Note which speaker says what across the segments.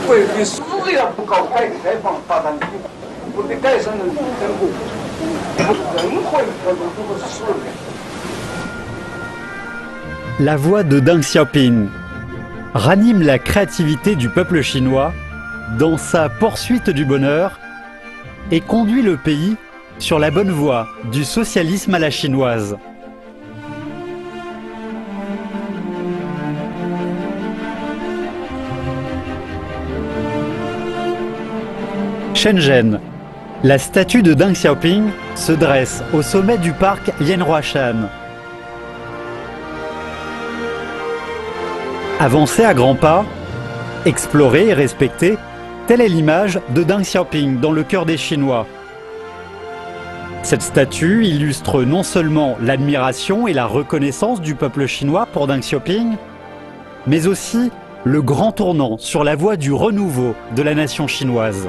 Speaker 1: 会比死也不搞改革开放发展，不得改善人民生活，人会可能这个死的。
Speaker 2: La voix de Deng Xiaoping ranime la créativité du peuple chinois dans sa poursuite du bonheur et conduit le pays sur la bonne voie du socialisme à la chinoise. Shenzhen, la statue de Deng Xiaoping se dresse au sommet du parc Lianhuashan. Avancer à grands pas, explorer et respecter, telle est l'image de Deng Xiaoping dans le cœur des Chinois. Cette statue illustre non seulement l'admiration et la reconnaissance du peuple chinois pour Deng Xiaoping, mais aussi le grand tournant sur la voie du renouveau de la nation chinoise.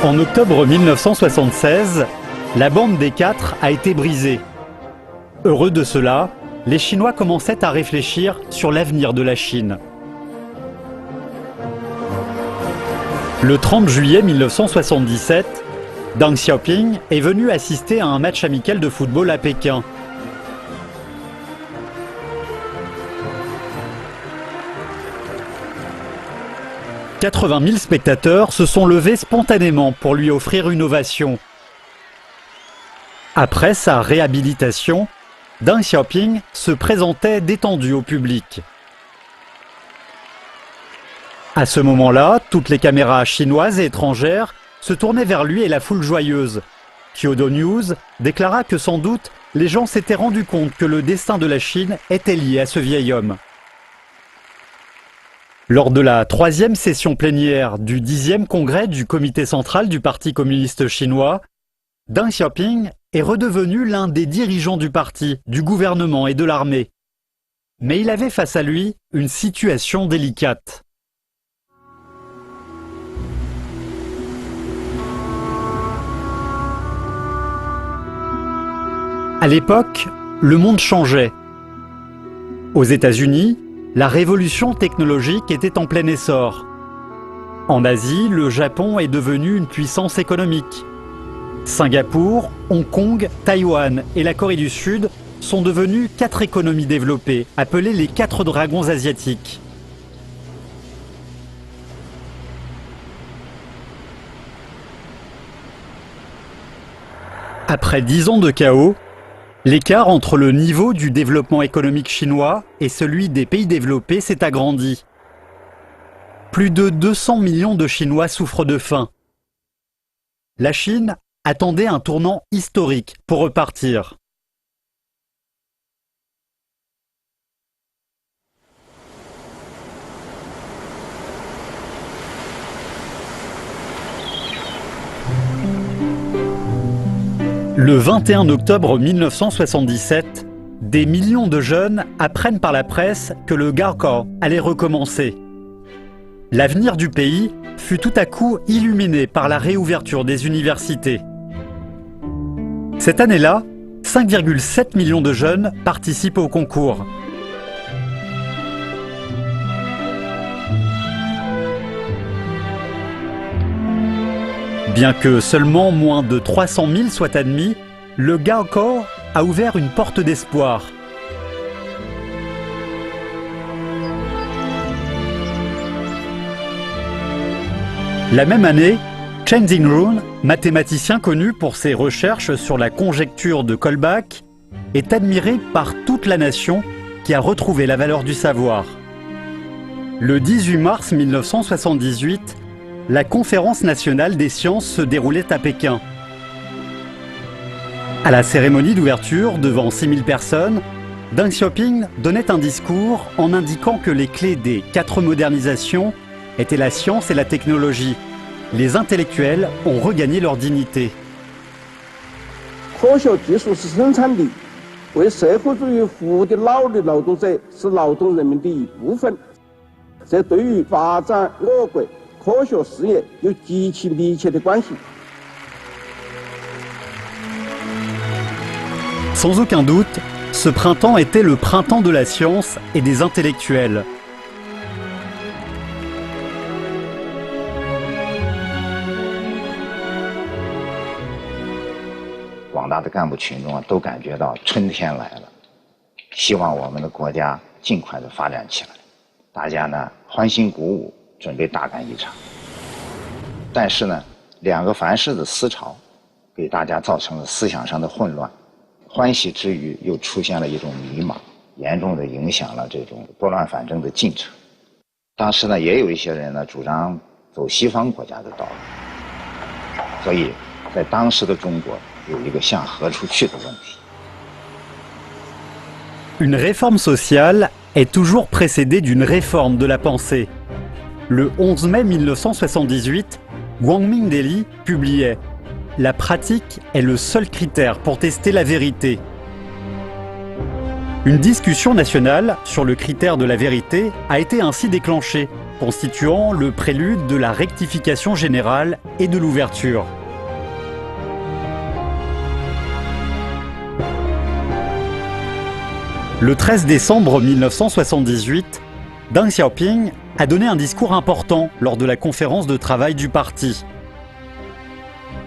Speaker 2: En octobre 1976, la bande des quatre a été brisée. Heureux de cela, les Chinois commençaient à réfléchir sur l'avenir de la Chine. Le 30 juillet 1977, Deng Xiaoping est venu assister à un match amical de football à Pékin. « 80 000 spectateurs se sont levés spontanément pour lui offrir une ovation. Après sa réhabilitation, Deng Xiaoping se présentait détendu au public. À ce moment-là, toutes les caméras chinoises et étrangères se tournaient vers lui et la foule joyeuse. Kyodo News déclara que sans doute les gens s'étaient rendus compte que le destin de la Chine était lié à ce vieil homme. Lors de la 3e session plénière du 10e congrès du comité central du Parti communiste chinois, Deng Xiaoping est redevenu l'un des dirigeants du parti, du gouvernement et de l'armée. Mais il avait face à lui une situation délicate. À l'époque, le monde changeait. Aux États-Unis, la révolution technologique était en plein essor. En Asie, le Japon est devenu une puissance économique. Singapour, Hong Kong, Taïwan et la Corée du Sud sont devenus 4 économies développées, appelées les 4 dragons asiatiques. Après 10 ans de chaos, l'écart entre le niveau du développement économique chinois et celui des pays développés s'est agrandi. Plus de 200 millions de Chinois souffrent de faim. La Chine attendait un tournant historique pour repartir. Le 21 octobre 1977, des millions de jeunes apprennent par la presse que le Gaokao allait recommencer. L'avenir du pays fut tout à coup illuminé par la réouverture des universités. Cette année-là, 5,7 millions de jeunes participent au concours. Bien que seulement moins de 300 000 soient admis, le Gaokao a ouvert une porte d'espoir. La même année, Chen Xinrun, mathématicien connu pour ses recherches sur la conjecture de Kolbach, est admiré par toute la nation qui a retrouvé la valeur du savoir. Le 18 mars 1978, la conférence nationale des sciences se déroulait à Pékin. À la cérémonie d'ouverture, devant 6000 personnes, Deng Xiaoping donnait un discours en indiquant que les clés des 4 modernisations étaient la science et la technologie. Les intellectuels ont regagné leur dignité.
Speaker 1: 为社会主义服务的脑力劳动者是劳动人民的一部分，这对于发展我国科学事业有极其密切的关系。
Speaker 2: Sans aucun doute, ce printemps était le printemps de la science et des intellectuels.
Speaker 3: Quảng 的干部群众都感觉到春天来了，希望我们的国家尽快的发展起来。大家呢欢欣鼓舞，准备大干一场。但是呢，两个凡是的思潮，给大家造成了思想上的混乱。 欢喜之余，又出现了一种迷茫，严重的影响了这种拨乱反正的进程。当时呢，也有一些人呢主张走西方国家的道路，所以在当时的中国有一个向何处去的问题。
Speaker 2: Une réforme sociale est toujours précédée d'une réforme de la pensée. Le 11 mai 1978, Guangming Deli publiait La pratique est le seul critère pour tester la vérité. Une discussion nationale sur le critère de la vérité a été ainsi déclenchée, constituant le prélude de la rectification générale et de l'ouverture. Le 13 décembre 1978, Deng Xiaoping a donné un discours important lors de la conférence de travail du parti.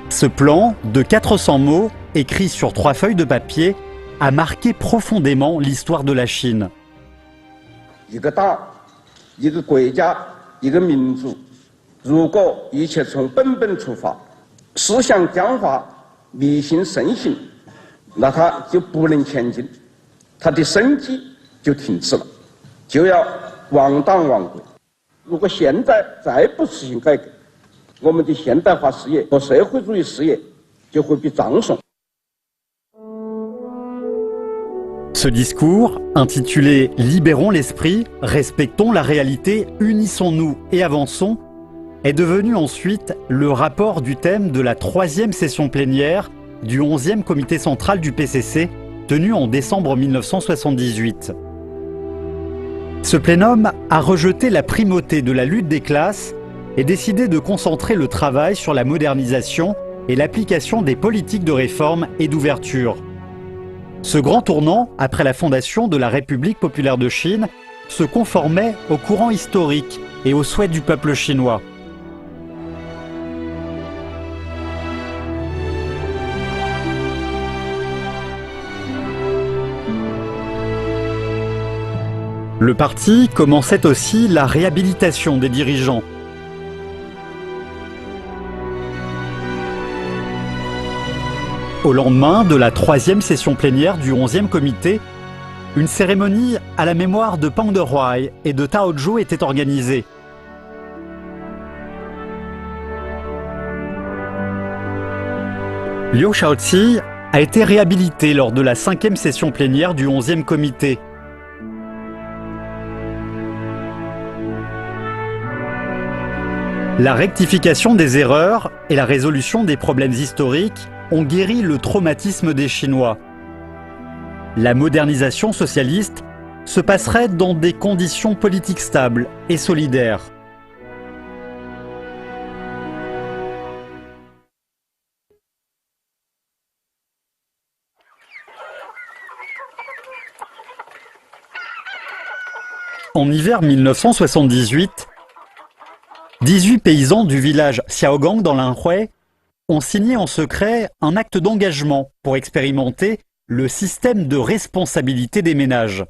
Speaker 2: Ce plan, de 400 mots, écrit sur 3 feuilles de papier, a marqué profondément l'histoire de la Chine.
Speaker 1: 一个党、一个国家、一个民族，如果一切从本本出发，思想僵化、迷信盛行，那它就不能前进，它的生机就停止了，就要亡党亡国。如果现在再不实行改革， 我们的现代化事业和社会主义事业就会被葬送。
Speaker 2: Ce discours, intitulé Libérons l'esprit, respectons la réalité, unissons-nous et avançons, est devenu ensuite le rapport du thème de la 3e session plénière du 11e comité central du PCC, tenue en décembre 1978. Ce plénum a rejeté la primauté de la lutte des classes et décidé de concentrer le travail sur la modernisation et l'application des politiques de réforme et d'ouverture. Ce grand tournant, après la fondation de la République populaire de Chine, se conformait au courant historique et aux souhaits du peuple chinois. Le parti commençait aussi la réhabilitation des dirigeants. Au lendemain de la 3e session plénière du 11e comité, une cérémonie à la mémoire de Pang Dehuai et de Tao Zhou était organisée. Liu Shaoqi a été réhabilité lors de la 5e session plénière du 11e comité. La rectification des erreurs et la résolution des problèmes historiques ont guéri le traumatisme des Chinois. La modernisation socialiste se passerait dans des conditions politiques stables et solidaires. En hiver 1978, 18 paysans du village Xiaogang dans l'Anhui ont signé en secret un acte d'engagement pour expérimenter le système de responsabilité des ménages.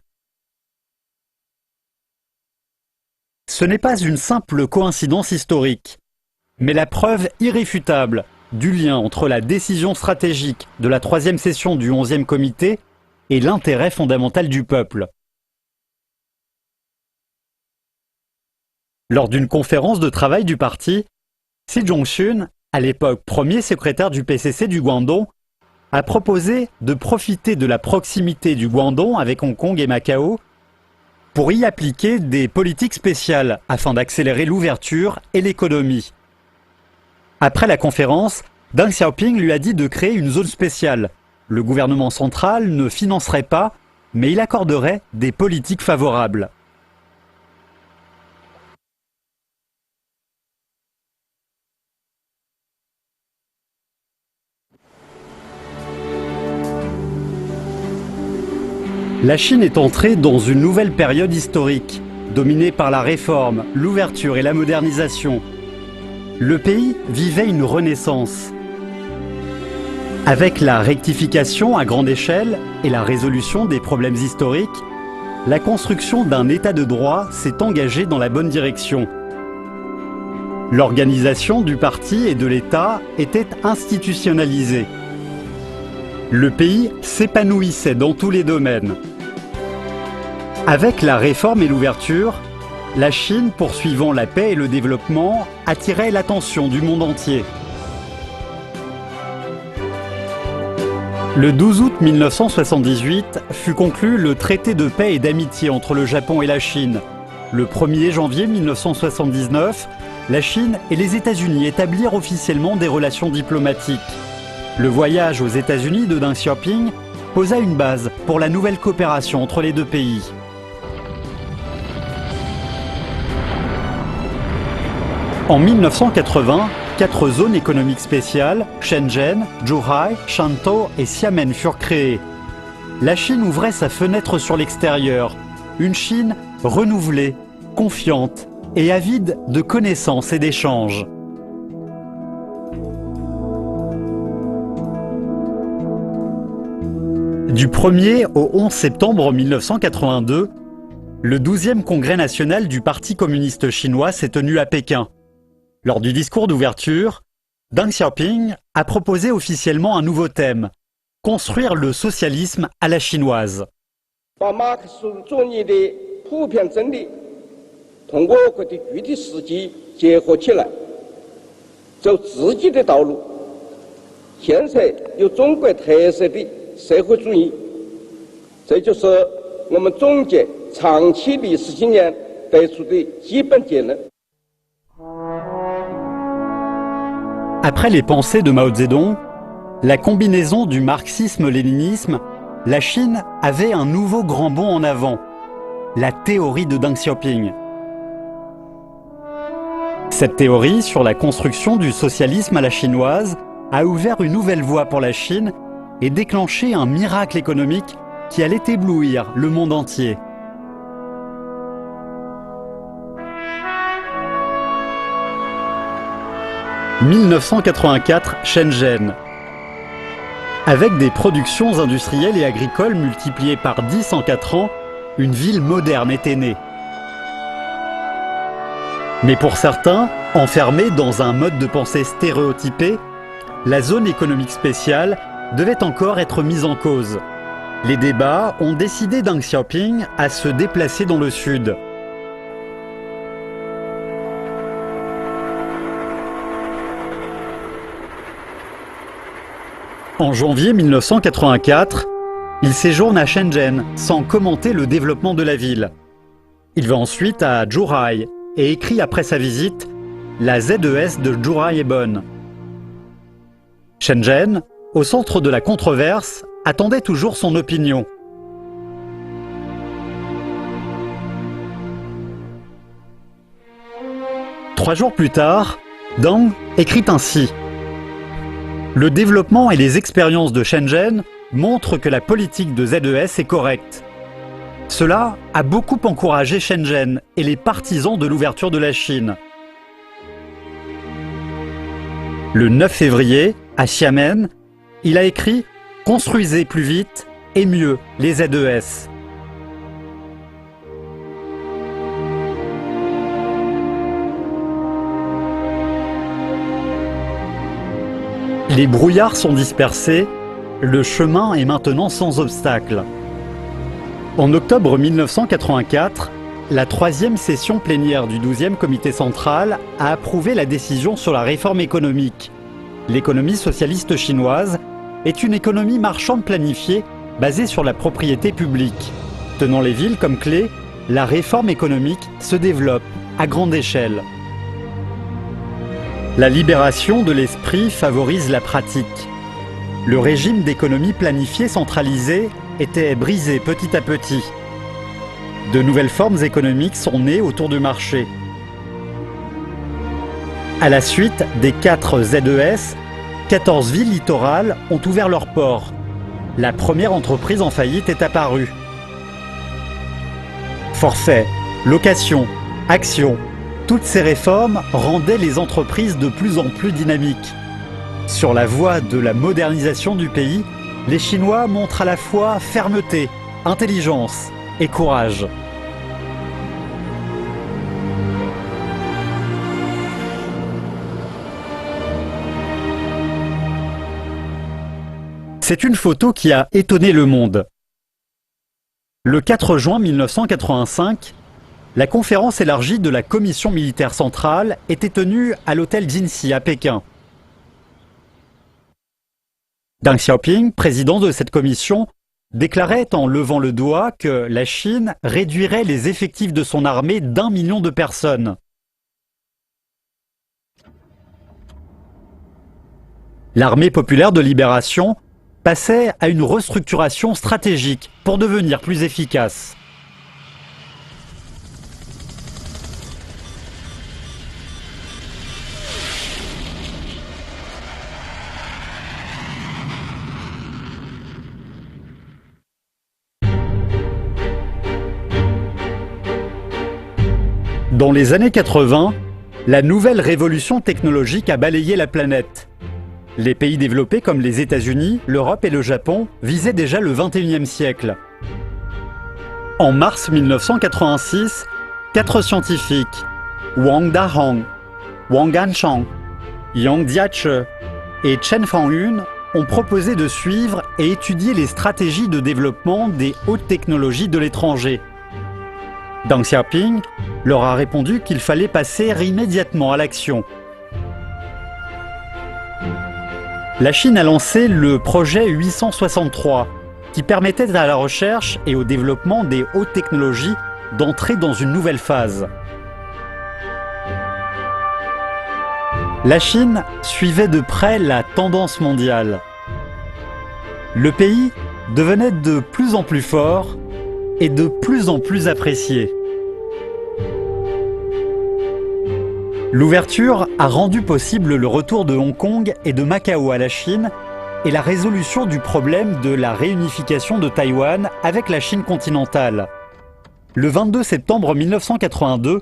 Speaker 2: Ce n'est pas une simple coïncidence historique, mais la preuve irréfutable du lien entre la décision stratégique de la 3e session du 11e comité et l'intérêt fondamental du peuple. Lors d'une conférence de travail du parti, Xi Zhongxun, à l'époque premier secrétaire du PCC du Guangdong, a proposé de profiter de la proximité du Guangdong avec Hong Kong et Macao pour y appliquer des politiques spéciales afin d'accélérer l'ouverture et l'économie. Après la conférence, Deng Xiaoping lui a dit de créer une zone spéciale Le gouvernement central ne financerait pas, mais il accorderait des politiques favorables. La Chine est entrée dans une nouvelle période historique, dominée par la réforme, l'ouverture et la modernisation. Le pays vivait une renaissance. Avec la rectification à grande échelle et la résolution des problèmes historiques, la construction d'un État de droit s'est engagée dans la bonne direction. L'organisation du parti et de l'État était institutionnalisée. Le pays s'épanouissait dans tous les domaines. Avec la réforme et l'ouverture, la Chine, poursuivant la paix et le développement, attirait l'attention du monde entier. Le 12 août 1978 fut conclu le traité de paix et d'amitié entre le Japon et la Chine. Le 1er janvier 1979, la Chine et les États-Unis établirent officiellement des relations diplomatiques. Le voyage aux États-Unis de Deng Xiaoping posa une base pour la nouvelle coopération entre les deux pays. En 1980, 4 zones économiques spéciales, Shenzhen, Zhuhai, Shantou et Xiamen furent créées. La Chine ouvrait sa fenêtre sur l'extérieur, une Chine renouvelée, confiante et avide de connaissances et d'échanges. Du 1er au 11 septembre 1982, le 12e congrès national du Parti communiste chinois s'est tenu à Pékin. Lors du discours d'ouverture, Deng Xiaoping a proposé officiellement un nouveau thème, construire le socialisme à la chinoise. Après les pensées de Mao Zedong, la combinaison du marxisme-léninisme, la Chine avait un nouveau grand bond en avant, la théorie de Deng Xiaoping. Cette théorie sur la construction du socialisme à la chinoise a ouvert une nouvelle voie pour la Chine et déclenché un miracle économique qui allait éblouir le monde entier. « 1984, Shenzhen. Avec des productions industrielles et agricoles multipliées par 10 en 4 ans, une ville moderne était née. Mais pour certains, enfermés dans un mode de pensée stéréotypé, la zone économique spéciale devait encore être mise en cause. Les débats ont décidé Deng Xiaoping à se déplacer dans le sud. En janvier 1984, il séjourne à Shenzhen sans commenter le développement de la ville. Il va ensuite à Zhuhai et écrit après sa visite « La ZES de Zhuhai est bonne ». Shenzhen, au centre de la controverse, attendait toujours son opinion. Trois jours plus tard, Deng écrit ainsi. Le développement et les expériences de Shenzhen montrent que la politique de ZES est correcte. Cela a beaucoup encouragé Shenzhen et les partisans de l'ouverture de la Chine. Le 9 février, à Xiamen, il a écrit « Construisez plus vite et mieux les ZES ». Les brouillards sont dispersés, le chemin est maintenant sans obstacle. En octobre 1984, la 3e session plénière du 12e comité central a approuvé la décision sur la réforme économique. L'économie socialiste chinoise est une économie marchande planifiée basée sur la propriété publique. Tenant les villes comme clé, la réforme économique se développe à grande échelle. La libération de l'esprit favorise la pratique. Le régime d'économie planifiée centralisée était brisé petit à petit. De nouvelles formes économiques sont nées autour du marché. À la suite des 4 ZES, 14 villes littorales ont ouvert leurs ports. La première entreprise en faillite est apparue. Forfait, location, actions, toutes ces réformes rendaient les entreprises de plus en plus dynamiques. Sur la voie de la modernisation du pays, les Chinois montrent à la fois fermeté, intelligence et courage. C'est une photo qui a étonné le monde. Le 4 juin 1985, la conférence élargie de la Commission militaire centrale était tenue à l'hôtel Jinxi à Pékin. Deng Xiaoping, président de cette commission, déclarait en levant le doigt que la Chine réduirait les effectifs de son armée d'1 million de personnes. L'armée populaire de libération passait à une restructuration stratégique pour devenir plus efficace. Dans les années 80, la nouvelle révolution technologique a balayé la planète. Les pays développés comme les États-Unis, l'Europe et le Japon visaient déjà le XXIe siècle. En mars 1986, 4 scientifiques, Wang Dahong, Wang Ganshang, Yang Jiache et Chen Fangyun ont proposé de suivre et étudier les stratégies de développement des hautes technologies de l'étranger. Deng Xiaoping leur a répondu qu'il fallait passer immédiatement à l'action. La Chine a lancé le projet 863, qui permettait à la recherche et au développement des hautes technologies d'entrer dans une nouvelle phase. La Chine suivait de près la tendance mondiale. Le pays devenait de plus en plus fort et de plus en plus apprécié. L'ouverture a rendu possible le retour de Hong Kong et de Macao à la Chine et la résolution du problème de la réunification de Taïwan avec la Chine continentale. Le 22 septembre 1982,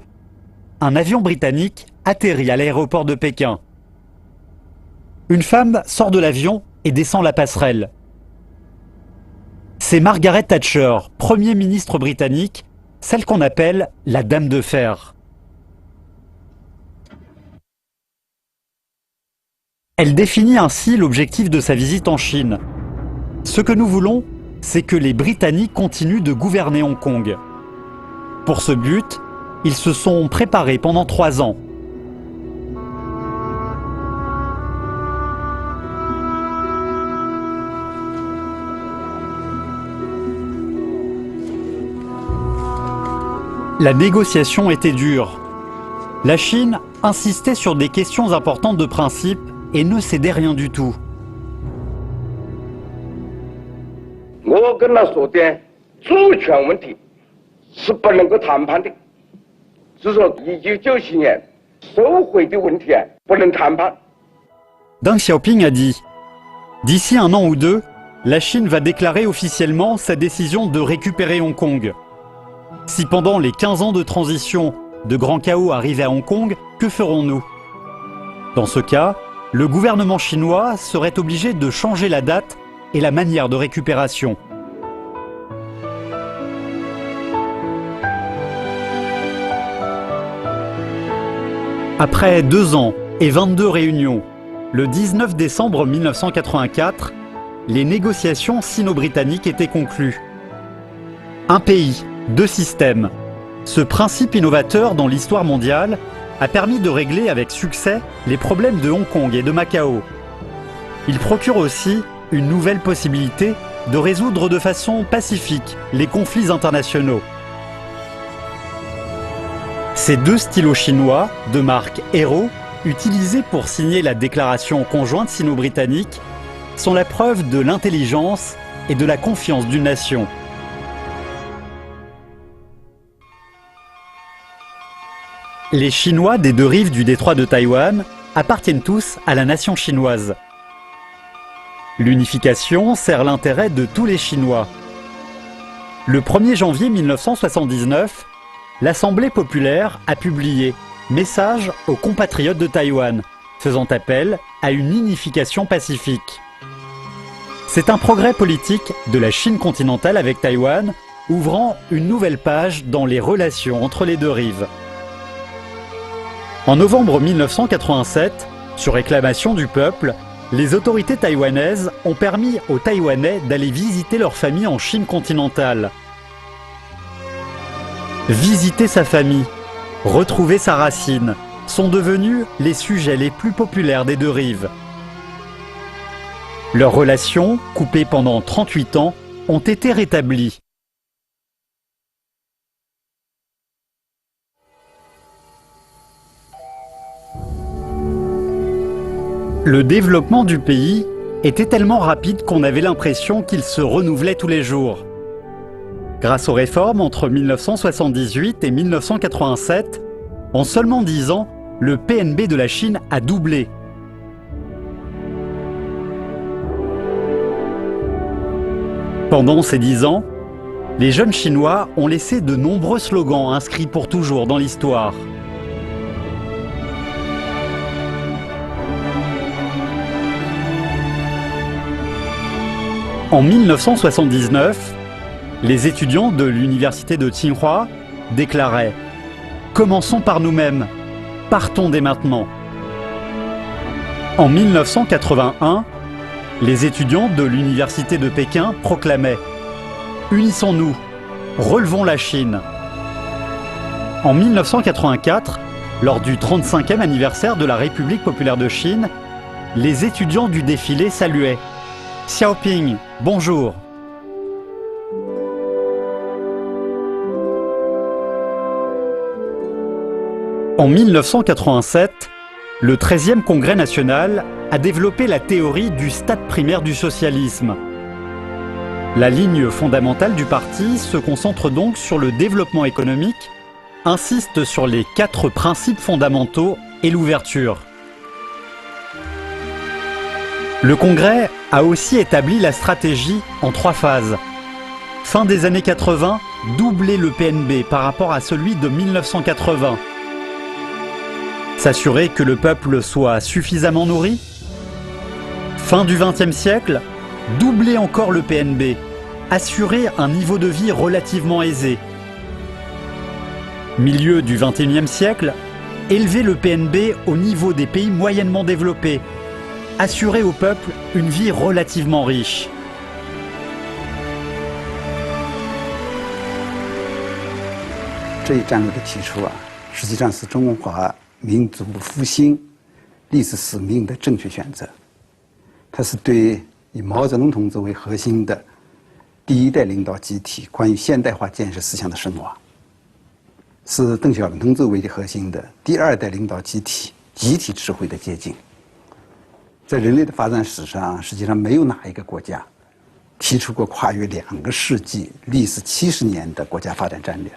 Speaker 2: un avion britannique atterrit à l'aéroport de Pékin. Une femme sort de l'avion et descend la passerelle. C'est Margaret Thatcher, Premier ministre britannique, celle qu'on appelle la Dame de Fer. Elle définit ainsi l'objectif de sa visite en Chine. Ce que nous voulons, c'est que les Britanniques continuent de gouverner Hong Kong. Pour ce but, ils se sont préparés pendant 3 ans. La négociation était dure. La Chine insistait sur des questions importantes de principe et ne cédait rien du tout. Deng Xiaoping a dit « D'ici 1 an ou 2, la Chine va déclarer officiellement sa décision de récupérer Hong Kong. Si pendant les 15 ans de transition, de grands chaos arrivaient à Hong Kong, que ferons-nous ? Dans ce cas, le gouvernement chinois serait obligé de changer la date et la manière de récupération. » Après 2 ans et 22 réunions, le 19 décembre 1984, les négociations sino-britanniques étaient conclues. Un pays, 2 systèmes. Ce principe innovateur dans l'histoire mondiale a permis de régler avec succès les problèmes de Hong Kong et de Macao. Il procure aussi une nouvelle possibilité de résoudre de façon pacifique les conflits internationaux. Ces 2 stylos chinois, de marque Hero, utilisés pour signer la déclaration conjointe sino-britannique, sont la preuve de l'intelligence et de la confiance d'une nation. Les Chinois des deux rives du détroit de Taïwan appartiennent tous à la nation chinoise. L'unification sert l'intérêt de tous les Chinois. Le 1er janvier 1979, l'Assemblée populaire a publié « Message aux compatriotes de Taïwan », faisant appel à une unification pacifique. C'est un progrès politique de la Chine continentale avec Taïwan, ouvrant une nouvelle page dans les relations entre les deux rives. En novembre 1987, sur réclamation du peuple, les autorités taïwanaises ont permis aux Taïwanais d'aller visiter leur famille en Chine continentale. Visiter sa famille, retrouver sa racine, sont devenus les sujets les plus populaires des deux rives. Leurs relations, coupées pendant 38 ans, ont été rétablies. Le développement du pays était tellement rapide qu'on avait l'impression qu'il se renouvelait tous les jours. Grâce aux réformes entre 1978 et 1987, en seulement 10 ans, le PNB de la Chine a doublé. Pendant ces 10 ans, les jeunes Chinois ont laissé de nombreux slogans inscrits pour toujours dans l'histoire. En 1979, les étudiants de l'université de Tsinghua déclaraient « Commençons par nous-mêmes, partons dès maintenant ». En 1981, les étudiants de l'université de Pékin proclamaient « Unissons-nous, relevons la Chine ». En 1984, lors du 35e anniversaire de la République populaire de Chine, les étudiants du défilé saluaient « Xiaoping, bonjour ». En 1987, le 13e Congrès national a développé la théorie du stade primaire du socialisme. La ligne fondamentale du parti se concentre donc sur le développement économique, insiste sur les 4 principes fondamentaux et l'ouverture. Le Congrès a aussi établi la stratégie en 3 phases. Fin des années 80, doubler le PNB par rapport à celui de 1980. S'assurer que le peuple soit suffisamment nourri. Fin du XXe siècle, doubler encore le PNB, assurer un niveau de vie relativement aisé. Milieu du XXIe siècle, élever le PNB au niveau des pays moyennement développés, assurer au peuple une vie relativement riche.
Speaker 4: Ce战略的提出实际上是中华民族复兴历史使命的正确选择。它是对以毛泽东同志为核心的第一代领导集体关于现代化建设思想的深化，是邓小平同志为核心的第2代领导集体集体智慧的接近。在人类的发展史上，实际上没有哪一个国家提出过跨越2个世纪、历时70年的国家发展战略。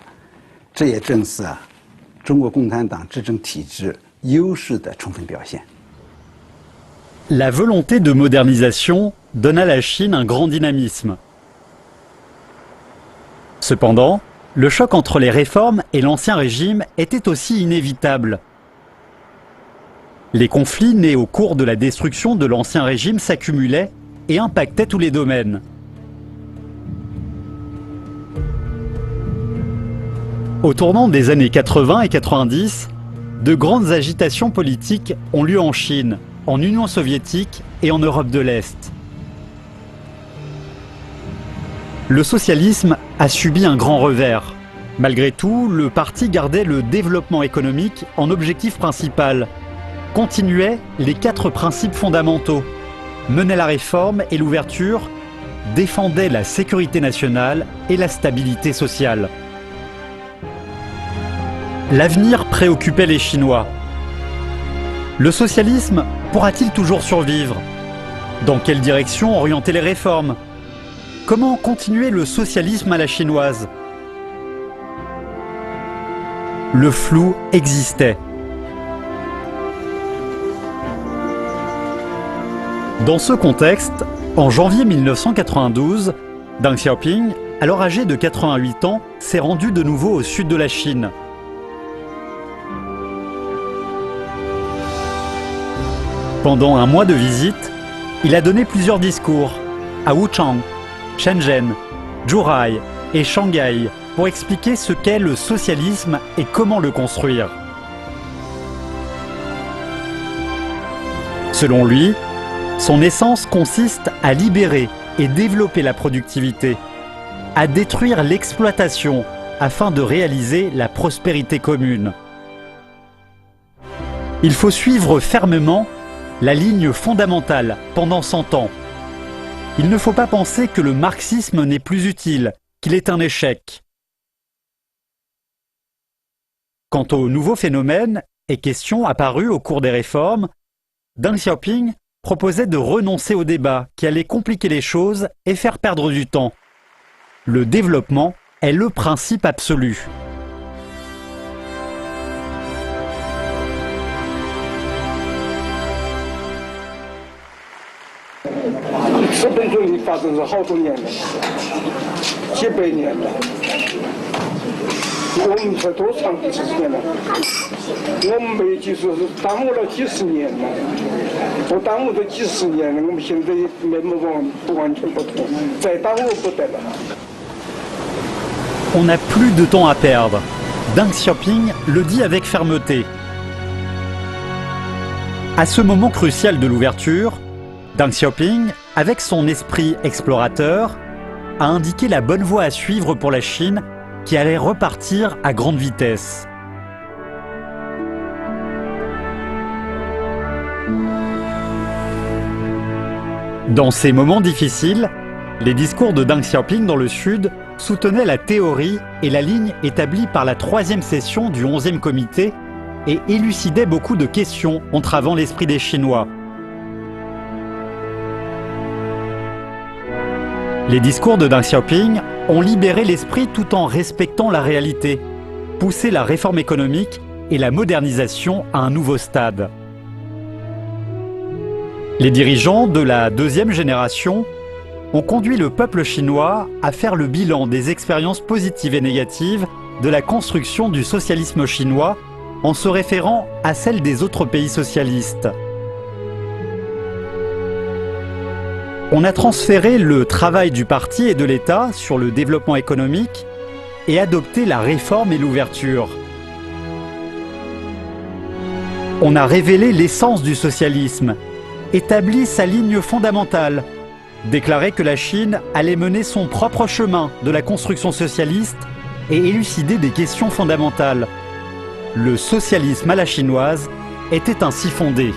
Speaker 4: 这也正是中国共产党执政体制优势的充分表现。
Speaker 2: La volonté de modernisation donne à la Chine un grand dynamisme. Cependant, le choc entre les réformes et l'ancien régime était aussi inévitable. Les conflits nés au cours de la destruction de l'ancien régime s'accumulaient et impactaient tous les domaines. Au tournant des années 80 et 90, de grandes agitations politiques ont lieu en Chine, en Union soviétique et en Europe de l'Est. Le socialisme a subi un grand revers. Malgré tout, le parti gardait le développement économique en objectif principal, continuait les 4 principes fondamentaux, menait la réforme et l'ouverture, défendait la sécurité nationale et la stabilité sociale. L'avenir préoccupait les Chinois. Le socialisme pourra-t-il toujours survivre? Dans quelle direction orienter les réformes? Comment continuer le socialisme à la chinoise? Le flou existait. Dans ce contexte, en janvier 1992, Deng Xiaoping, alors âgé de 88 ans, s'est rendu de nouveau au sud de la Chine. Pendant un mois de visite, il a donné plusieurs discours à Wuchang, Shenzhen, Zhuhai et Shanghai pour expliquer ce qu'est le socialisme et comment le construire. Selon lui, son essence consiste à libérer et développer la productivité, à détruire l'exploitation afin de réaliser la prospérité commune. Il faut suivre fermement la ligne fondamentale pendant 100 ans. Il ne faut pas penser que le marxisme n'est plus utile, qu'il est un échec. Quant aux nouveaux phénomènes et questions apparues au cours des réformes, Deng Xiaoping proposait de renoncer au débat qui allait compliquer les choses et faire perdre du temps. Le développement est le principe absolu. On n'a plus de temps à perdre. Deng Xiaoping le dit avec fermeté. À ce moment crucial de l'ouverture, Deng Xiaoping, avec son esprit explorateur, a indiqué la bonne voie à suivre pour la Chine qui allait repartir à grande vitesse. Dans ces moments difficiles, les discours de Deng Xiaoping dans le Sud soutenaient la théorie et la ligne établie par la 3e session du 11e comité et élucidaient beaucoup de questions entravant l'esprit des Chinois. Les discours de Deng Xiaoping ont libéré l'esprit tout en respectant la réalité, poussé la réforme économique et la modernisation à un nouveau stade. Les dirigeants de la 2e génération ont conduit le peuple chinois à faire le bilan des expériences positives et négatives de la construction du socialisme chinois en se référant à celle des autres pays socialistes. On a transféré le travail du parti et de l'État sur le développement économique et adopté la réforme et l'ouverture. On a révélé l'essence du socialisme, établi sa ligne fondamentale, déclaré que la Chine allait mener son propre chemin de la construction socialiste et élucider des questions fondamentales. Le socialisme à la chinoise était ainsi fondé.